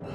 What's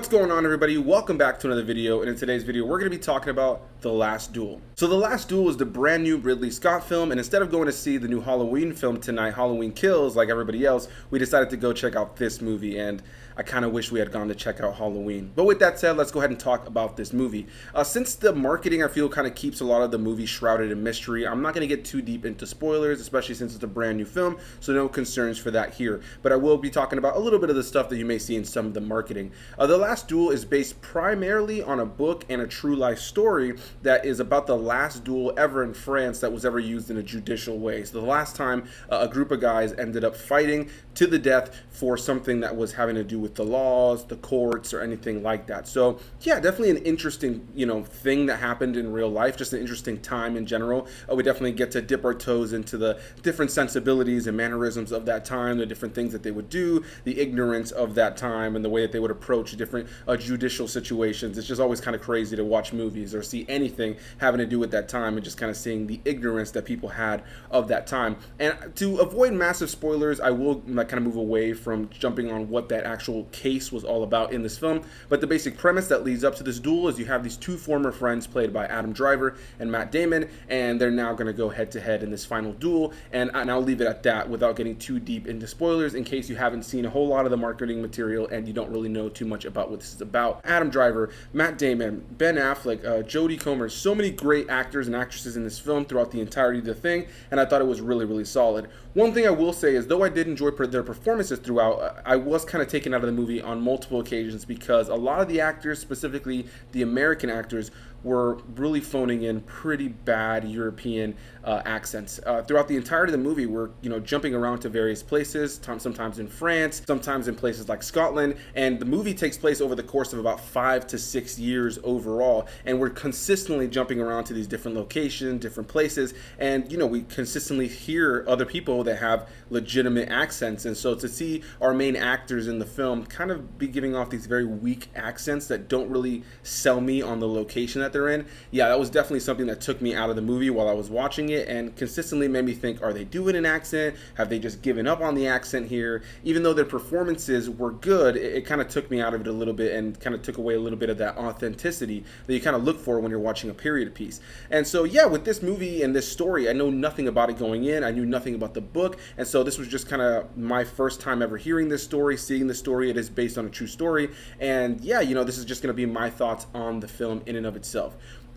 going on, everybody? Welcome back to another video, and in today's video we're going to be talking about The Last Duel. So The Last Duel is the brand new Ridley Scott film, and instead of going to see the new Halloween film tonight, Halloween Kills, like everybody else, we decided to go check out this movie, and I kind of wish we had gone to check out Halloween. But with that said, let's go ahead and talk about this movie. Since the marketing, I feel, kind of keeps a lot of the movie shrouded in mystery, I'm not going to get too deep into spoilers, especially since it's a brand new film, so no concerns for that here. But I will be talking about a little bit of the stuff that you may see in some of the marketing. The Last Duel is based primarily on a book and a true life story that is about the last duel ever in France that was ever used in a judicial way. So the last time a group of guys ended up fighting to the death for something that was having to do with the laws, the courts, or anything like that. So yeah, definitely an interesting, thing that happened in real life, just an interesting time in general. We definitely get to dip our toes into the different sensibilities and mannerisms of that time, the different things that they would do, the ignorance of that time, and the way that they would approach different judicial situations. It's just always kind of crazy to watch movies or see anything having to do with that time and just kind of seeing the ignorance that people had of that time. And to avoid massive spoilers, I will kind of move away from jumping on what that actual case was all about in this film. But the basic premise that leads up to this duel is you have these two former friends played by Adam Driver and Matt Damon, and they're now going to go head to head in this final duel. And I'll leave it at that without getting too deep into spoilers in case you haven't seen a whole lot of the marketing material and you don't really know too much about what this is about. Adam Driver, Matt Damon, Ben Affleck, Jodie Comer, so many great actors and actresses in this film throughout the entirety of the thing, and I thought it was really, really solid. One thing I will say is, though I did enjoy their performances throughout, I was kind of taken out of the movie on multiple occasions because a lot of the actors, specifically the American actors, were really phoning in pretty bad European accents. Throughout the entirety of the movie, we're jumping around to various places, sometimes in France, sometimes in places like Scotland, and the movie takes place over the course of about 5 to 6 years overall, and we're consistently jumping around to these different locations, different places, and we consistently hear other people that have legitimate accents, and so to see our main actors in the film kind of be giving off these very weak accents that don't really sell me on the location that they're in, yeah, that was definitely something that took me out of the movie while I was watching it and consistently made me think, are they doing an accent? Have they just given up on the accent here? Even though their performances were good, it kind of took me out of it a little bit and kind of took away a little bit of that authenticity that you kind of look for when you're watching a period piece. And so yeah, with this movie and this story, I know nothing about it going in. I knew nothing about the book, and so this was just kind of my first time ever hearing this story, seeing the story. It is based on a true story, and yeah, this is just going to be my thoughts on the film in and of itself.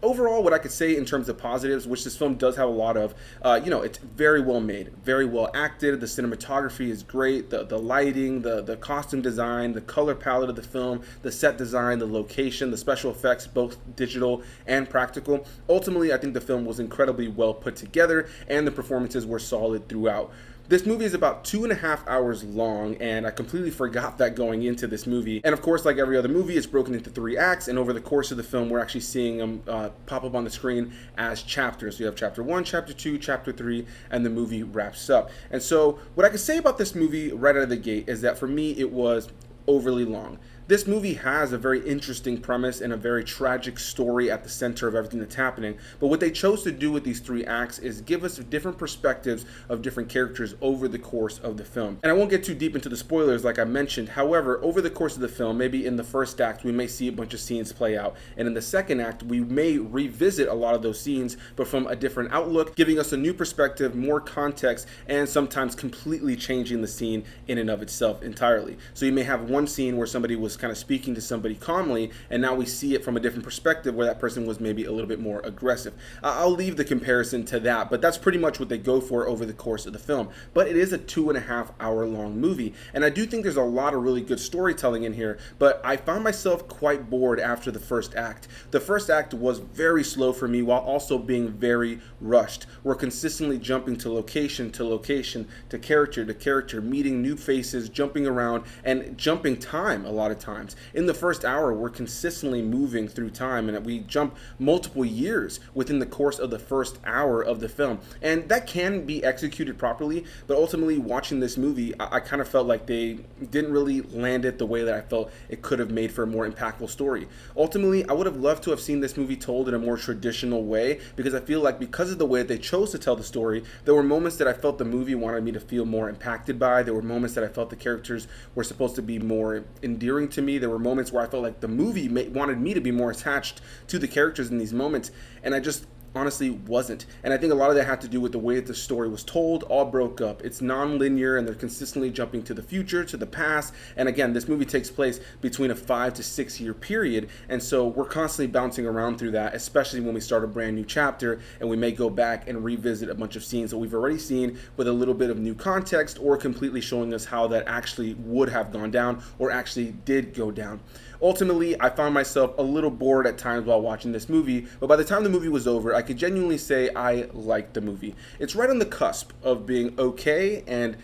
Overall, what I could say in terms of positives, which this film does have a lot of, it's very well made, very well acted. The cinematography is great. The lighting, the costume design, the color palette of the film, the set design, the location, the special effects, both digital and practical. Ultimately, I think the film was incredibly well put together, and the performances were solid throughout. This movie is about 2.5 hours long, and I completely forgot that going into this movie. And of course, like every other movie, it's broken into 3 acts, and over the course of the film, we're actually seeing them pop up on the screen as chapters. So you have chapter 1, chapter 2, chapter 3, and the movie wraps up. And so what I can say about this movie right out of the gate is that for me, it was overly long. This movie has a very interesting premise and a very tragic story at the center of everything that's happening, but what they chose to do with these 3 acts is give us different perspectives of different characters over the course of the film. And I won't get too deep into the spoilers like I mentioned. However, over the course of the film, maybe in the first act, we may see a bunch of scenes play out, and in the second act, we may revisit a lot of those scenes, but from a different outlook, giving us a new perspective, more context, and sometimes completely changing the scene in and of itself entirely. So you may have one scene where somebody was kind of speaking to somebody calmly, and now we see it from a different perspective where that person was maybe a little bit more aggressive. I'll leave the comparison to that, but that's pretty much what they go for over the course of the film. But it is a 2.5 hour long movie, and I do think there's a lot of really good storytelling in here, but I found myself quite bored after the first act. The first act was very slow for me while also being very rushed. We're consistently jumping to location, to character, meeting new faces, jumping around, and jumping time a lot of times. times. In the first hour, we're consistently moving through time, and we jump multiple years within the course of the first hour of the film. And that can be executed properly, but ultimately watching this movie, I kind of felt like they didn't really land it the way that I felt it could have made for a more impactful story. Ultimately, I would have loved to have seen this movie told in a more traditional way, because I feel like because of the way that they chose to tell the story, there were moments that I felt the movie wanted me to feel more impacted by. There were moments that I felt the characters were supposed to be more endearing to me. There were moments where I felt like the movie wanted me to be more attached to the characters in these moments, and I just honestly wasn't. And I think a lot of that had to do with the way that the story was told. All broke up. It's non-linear, and they're consistently jumping to the future, to the past. And again, this movie takes place between a 5 to 6 year period, and so we're constantly bouncing around through that, especially when we start a brand new chapter and we may go back and revisit a bunch of scenes that we've already seen with a little bit of new context, or completely showing us how that actually would have gone down or actually did go down. Ultimately, I found myself a little bored at times while watching this movie, but by the time the movie was over, I could genuinely say I liked the movie. It's right on the cusp of being okay and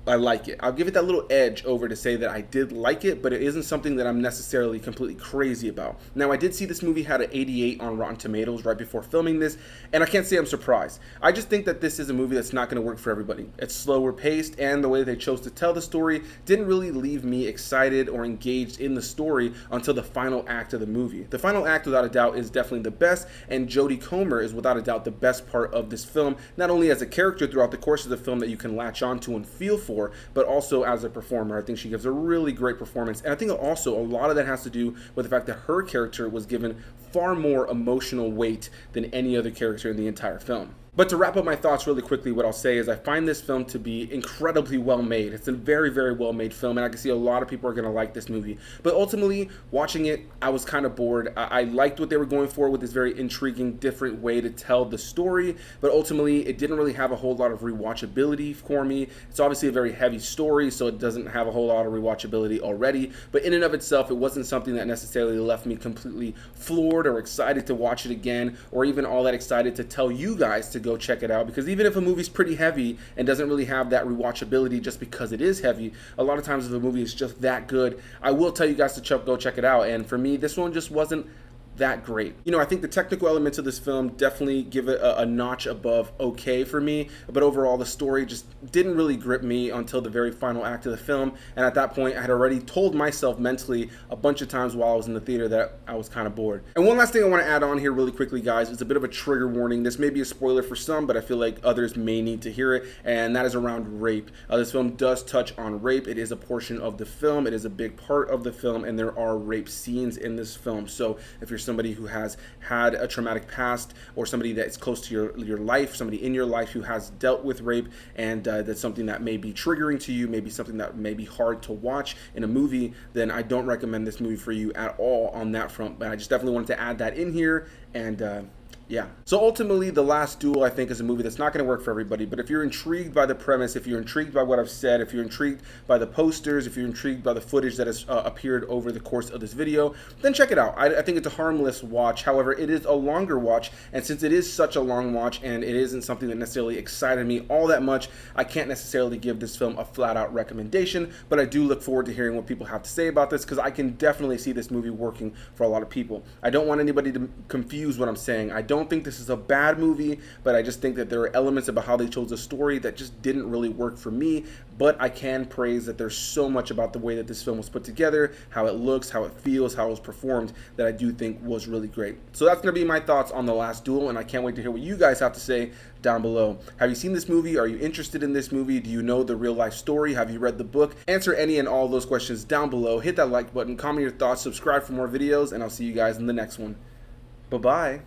I like it. I'll give it that little edge over to say that I did like it, but it isn't something that I'm necessarily completely crazy about. Now, I did see this movie had an 88 on Rotten Tomatoes right before filming this, and I can't say I'm surprised. I just think that this is a movie that's not going to work for everybody. It's slower paced, and the way they chose to tell the story didn't really leave me excited or engaged in the story until the final act of the movie. The final act, without a doubt, is definitely the best, and Jodie Comer is without a doubt the best part of this film, not only as a character throughout the course of the film that you can latch onto and feel for, but also as a performer. I think she gives a really great performance, and I think also a lot of that has to do with the fact that her character was given far more emotional weight than any other character in the entire film. But to wrap up my thoughts really quickly, what I'll say is I find this film to be incredibly well made. It's a very, very well made film, and I can see a lot of people are going to like this movie. But ultimately, watching it, I was kind of bored. I liked what they were going for with this very intriguing, different way to tell the story, but ultimately, it didn't really have a whole lot of rewatchability for me. It's obviously a very heavy story, so it doesn't have a whole lot of rewatchability already, but in and of itself, it wasn't something that necessarily left me completely floored or excited to watch it again, or even all that excited to tell you guys to go check it out, because even if a movie's pretty heavy and doesn't really have that rewatchability just because it is heavy, a lot of times if a movie is just that good, I will tell you guys to go check it out. And for me, this one just wasn't that great. You know, I think the technical elements of this film definitely give it a notch above okay for me, but overall the story just didn't really grip me until the very final act of the film, and at that point I had already told myself mentally a bunch of times while I was in the theater that I was kind of bored. And one last thing I want to add on here really quickly, guys, is a bit of a trigger warning. This may be a spoiler for some, but I feel like others may need to hear it, and that is around rape. This film does touch on rape. It is a portion of the film. It is a big part of the film, and there are rape scenes in this film. So if you're somebody who has had a traumatic past, or somebody that's close to your life, somebody in your life who has dealt with rape, and that's something that may be triggering to you, maybe something that may be hard to watch in a movie, then I don't recommend this movie for you at all on that front. But I just definitely wanted to add that in here, and yeah. So ultimately, The Last Duel, I think, is a movie that's not going to work for everybody. But if you're intrigued by the premise, if you're intrigued by what I've said, if you're intrigued by the posters, if you're intrigued by the footage that has appeared over the course of this video, then check it out. I think it's a harmless watch. However, it is a longer watch. And since it is such a long watch and it isn't something that necessarily excited me all that much, I can't necessarily give this film a flat-out recommendation. But I do look forward to hearing what people have to say about this, because I can definitely see this movie working for a lot of people. I don't want anybody to confuse what I'm saying. I don't think this is a bad movie, but I just think that there are elements about how they chose the story that just didn't really work for me. But I can praise that there's so much about the way that this film was put together, how it looks, how it feels, how it was performed, that I do think was really great. So that's going to be my thoughts on The Last Duel, and I can't wait to hear what you guys have to say down below. Have you seen this movie? Are you interested in this movie? Do you know the real life story? Have you read the book? Answer any and all those questions down below. Hit that like button, comment your thoughts, subscribe for more videos, and I'll see you guys in the next one. Bye-bye.